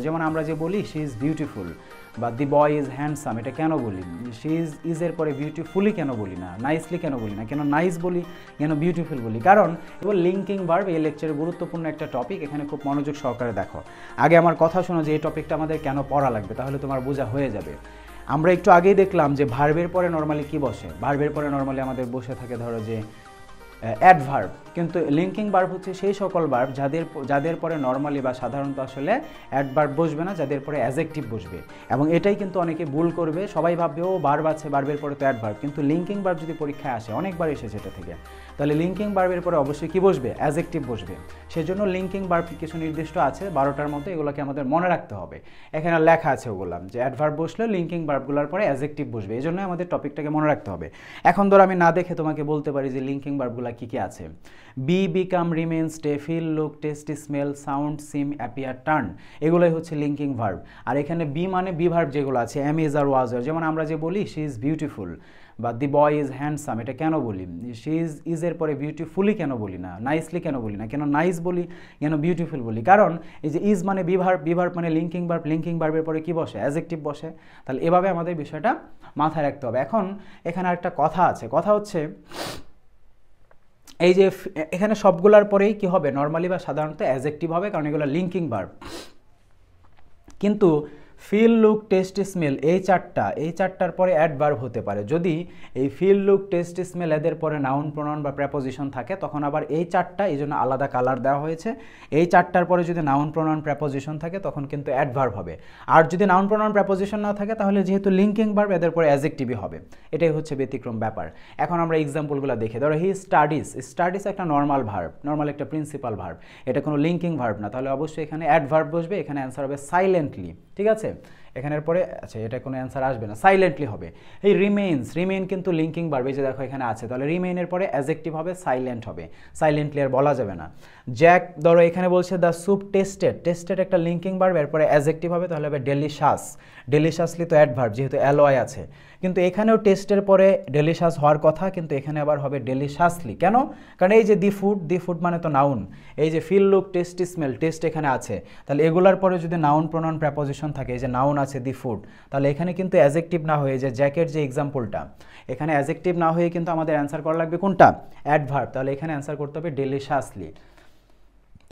যেমন আমরা যে বলি শি ইজ বিউটিফুল বা দি বয় ইজ হ্যান্ডসাম, এটা কেন বলি? শি ইজ এর পরে বিউটিফুলি কেন বলি না, নাইসলি কেন বলি না, কেন নাইস বলি, কেন বিউটিফুল বলি? কারণ এবার লিঙ্কিং ভার্ব এই লেকচারের গুরুত্বপূর্ণ একটা টপিক, এখানে খুব মনোযোগ সহকারে দেখো। আগে আমার কথা শোনো যে এই টপিকটা আমাদের কেন পড়া লাগবে, তাহলে তোমার বোঝা হয়ে যাবে। আমরা একটু আগেই দেখলাম যে ভার্বের পরে নর্মালি কি বসে। ভার্বের পরে নর্মালি আমাদের বসে থাকে ধরো যে অ্যাডভার্ব, কিন্তু লিঙ্কিং ভার্ব হচ্ছে সেই সকল ভার্ব যাদের পরে নর্মালি বা সাধারণত আসলে অ্যাডভার্ব বসবে না, যাদের পরে অ্যাজেক্টিভ বসবে। এবং এটাই কিন্তু অনেকে ভুল করবে, সবাই ভাববে ও ভার্ব আছে, ভার্বের পরে তো অ্যাডভার্ব, কিন্তু লিঙ্কিং ভার্ব যদি পরীক্ষায় আসে, অনেকবার এসেছে এটা থেকে, তাহলে লিঙ্কিং ভার্বের পরে অবশ্যই কি বসবে? অ্যাজেক্টিভ বসবে। সেজন্য লিঙ্কিং ভার্ব কিছু নির্দিষ্ট আছে 12টার মতো, এগুলোকে আমাদের মনে রাখতে হবে। এখানে লেখা আছে ওগুলো যে অ্যাডভার্ব বসলে লিঙ্কিং ভার্বগুলোর পরে অ্যাজেক্টিভ বসবে, এই জন্য আমাদের টপিকটাকে মনে রাখতে হবে। এখন ধরো আমি না দেখে তোমাকে বলতে পারি যে লিঙ্কিং ভার্বগুলো কী কী আছে। Be, become, remain, stay, feel, look, taste, smell, sound, seem, appear, turn, এগুলোই হচ্ছে লিঙ্কিং ভার্ব। আর এখানে বি মানে বি ভার্ব যেগুলো আছে, এম, ইজ আর ওয়াজ আর, যেমন আমরা যে বলি শি ইজ বিউটিফুল বা দি বয় ইজ হ্যান্ডসাম, এটা কেন বলি? শি ইজ এর পরে বিউটিফুলি কেন বলি না, নাইসলি কেন বলি না, কেন নাইস বলি, কেন বিউটিফুল বলি? কারণ এই যে ইজ মানে বি ভার্ব মানে লিঙ্কিং ভার্ব, লিঙ্কিং ভার্বের পরে কি বসে? অ্যাজেক্টিভ বসে। তাহলে এভাবে আমাদের বিষয়টা মাথায় রাখতে হবে। এখন এখানে একটা কথা আছে, কথা হচ্ছে এই যে এখানে সবগুলোর পরেই কি হবে? নর্মালি বা সাধারণত অ্যাজেক্টিভ হবে, কারণ এগুলো লিঙ্কিং ভার্ব। কিন্তু ফিল, লুক, টেস্ট, স্মেল এই চারটার পরে অ্যাডভার্ব হতে পারে। যদি এই ফিল, লুক, টেস্ট, স্মেল এদের পরে নাউন, প্রনাউন বা প্রেপোজিশন থাকে, তখন আবার এই চারটা, এই জন্য আলাদা কালার দেওয়া হয়েছে, এই চারটার পরে যদি নাউন, প্রনাউন, প্রেপোজিশন থাকে তখন কিন্তু অ্যাডভার্ব হবে। আর যদি নাউন, প্রনাউন, প্রেপোজিশন না থাকে তাহলে যেহেতু লিঙ্কিং ভার্ব এদের পরে অ্যাজেক্টিভই হবে। এটাই হচ্ছে ব্যতিক্রম ব্যাপার। এখন আমরা এক্সাম্পলগুলো দেখি। ধরো হি স্টাডিজ একটা নর্মাল ভার্ব, নর্মাল একটা প্রিন্সিপাল ভার্ব, এটা কোনো লিঙ্কিং ভার্ব না, তাহলে অবশ্যই এখানে অ্যাডভার্ব বসবে। এখানে অ্যান্সার হবে সাইলেন্টলি, ঠিক আছে? এখানের পরে আচ্ছা এটা কোনো অ্যান্সার আসবে না, সাইলেন্টলি হবে। এই রিমেইন কিন্তু লিঙ্কিং ভার্ব, এই যে দেখো এখানে আছে, তাহলে রিমেইনের পরে অ্যাজেক্টিভ হবে, সাইলেন্ট হবে, সাইলেন্টলি আর বলা যাবে না। জ্যাক, ধরো এখানে বলছে দ্য স্যুপ টেস্টেড একটা লিঙ্কিং ভার্ব, এরপরে অ্যাজেক্টিভ হবে, তাহলে হবে ডেলিশাসলি তো অ্যাডভার্ব যেহেতু অ্যালয় আছে, কিন্তু এখানেও টেস্টের পরে ডেলিশাস হওয়ার কথা, কিন্তু এখানে আবার হবে ডেলিশাসলি। কেন? কারণ এই যে দি ফুড মানে তো নাউন, এই যে feel, look, taste, smell, taste এখানে আছে, তাহলে এগুলার পরে যদি নাউন, প্রনাউন, প্রেপোজিশন থাকে, এই যে নাউন আছে দি ফুড, তাহলে এখানে কিন্তু অ্যাজেক্টিভ না হয়ে, যে জ্যাকের যে এক্সাম্পলটা, এখানে অ্যাজেক্টিভ না হয়ে কিন্তু আমাদের অ্যান্সার করা লাগবে কোনটা? অ্যাডভার্ব। তাহলে এখানে অ্যান্সার করতে হবে ডেলিশাসলি।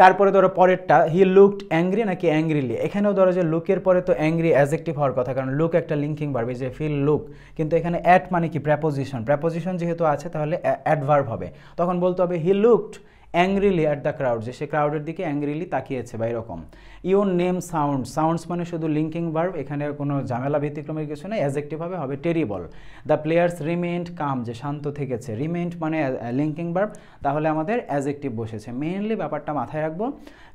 তারপরে ধরো পরেরটা, হি লুকড অ্যাংরি নাকি অ্যাংরিলি, এখানেও ধরো যে লুকের পরে তো অ্যাংরি অ্যাজেক্টিভ হওয়ার কথা, কারণ লুক একটা লিঙ্কিং ভার্ব, এই যে ফিল, লুক, কিন্তু এখানে অ্যাট মানে কি? প্রেপোজিশন যেহেতু আছে তাহলে অ্যাডভার্ব হবে। তখন বলতে হবে he looked angrily at the crowd, যে সে ক্রাউডের দিকে অ্যাংরিলি তাকিয়েছে বা এরকম। ইউর নেম সাউন্ডস মানে শুধু লিঙ্কিং ভার্ব, এখানে কোনো ঝামেলা ব্যতিক্রমের কিছু নেই, অ্যাজেক্টিভ হবে টেরিবল। দ্য প্লেয়ার্স রিমেইনড কাম, যে শান্ত থেকেছে, রিমেইনড মানে লিঙ্কিং ভার্ব, তাহলে আমাদের অ্যাজেক্টিভ বসেছে। মেইনলি ব্যাপারটা মাথায় রাখবো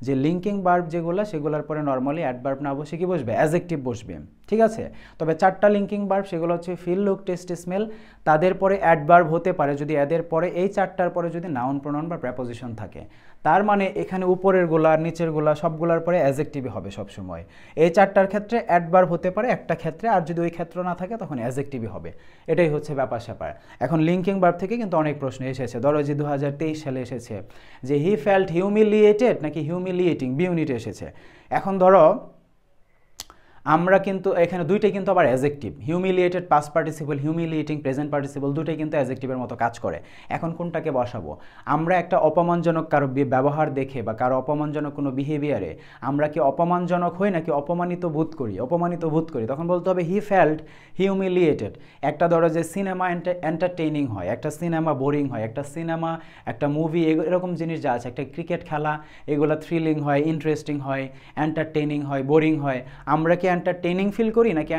যে লিঙ্কিং ভার্ব যেগুলো, সেগুলোর পরে নর্মালি অ্যাডভার্ব না বসে কি বসবে? অ্যাজেক্টিভ বসবে, ঠিক আছে? তবে চারটা লিঙ্কিং ভার্ব সেগুলো হচ্ছে ফিল, লুক, টেস্ট, স্মেল, তাদের পরে অ্যাডভার্ব হতে পারে যদি এদের পরে, এই চারটার পরে যদি নাউন, প্রনাউন বা প্রেপোজিশন থাকে। তার মানে এখানে উপরের গোলা, নিচের গোলা সবগুলার পরে অ্যাজেক্টিভই হবে সবসময়। এই চারটার ক্ষেত্রে অ্যাডভার্ব হতে পারে একটা ক্ষেত্রে, আর যদি ওই ক্ষেত্র না থাকে তখন অ্যাজেক্টিভই হবে। এটাই হচ্ছে ব্যাপার স্যাপার। এখন লিঙ্কিং ভার্ব থেকে কিন্তু অনেক প্রশ্ন এসেছে। ধরো যে 2023 সালে এসেছে যে হি ফেল্ট হিউমিলিয়েটেড নাকি হিউমিলিয়েটিং, বি ইউনিটে এসেছে। এখন ধরো আমরা কিন্তু এখানে দুইটাই কিন্তু আবার adjective, humiliated past participle, humiliating present participle, দুইটাই কিন্তু অ্যাজেক্টিভের মতো কাজ করে। এখন কোনটাকে বসাবো? আমরা একটা অপমানজনক কারো ব্যবহার দেখে বা কারো অপমানজনক কোনো বিহেভিয়ারে আমরা কি অপমানজনক হই নাকি অপমানিত বোধ করি? তখন বলতে হবে হি ফেল্ট হিউমিলিয়েটেড। একটা ধরো যে সিনেমা এন্টারটেইনিং হয়, একটা সিনেমা বোরিং হয়, একটা সিনেমা, একটা মুভি, এরকম জিনিস যা আছে, একটা ক্রিকেট খেলা, এগুলো থ্রিলিং হয়, ইন্টারেস্টিং হয়, এন্টারটেইনিং হয়, বোরিং হয়। আমরা কি এন্টারটেইনিং ফিল করি নাকি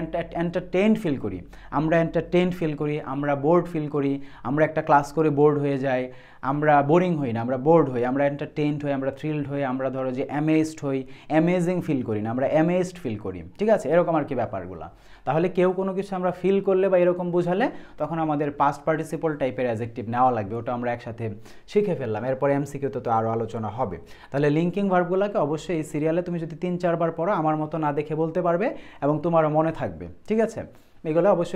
এন্টারটেইনড ফিল করি? আমরা এন্টারটেইনড ফিল করি, আমরা বোর্ড ফিল করি, আমরা একটা ক্লাস করে বোর্ড হয়ে যাই, আমরা বোরিং হই না, আমরা বোর্ড হই, আমরা এন্টারটেইনড হই, আমরা থ্রিলড হই, আমরা ধরো যে অ্যামেজড হই, অ্যামেজিং ফিল করি না, আমরা অ্যামেজড ফিল করি, ঠিক আছে? এরকম আর কি ব্যাপারগুলো। তাহলে কেউ কোনো কিছু আমরা ফিল করলে বা এরকম বুঝালে তখন আমাদের পাস্ট পার্টিসিপল টাইপের অ্যাজেক্টিভ নেওয়া লাগবে, ওটা আমরা একসাথে শিখে ফেললাম। এরপরে এমসিকিউতে তো আরও আলোচনা হবে। তাহলে লিঙ্কিং ভার্বগুলোকে অবশ্যই এই সিরিয়ালে তুমি যদি 3-4 বার পড়ো, আমার মতো না দেখে বলতে পারবে এবং তোমারও মনে থাকবে, ঠিক আছে? এগুলো অবশ্যই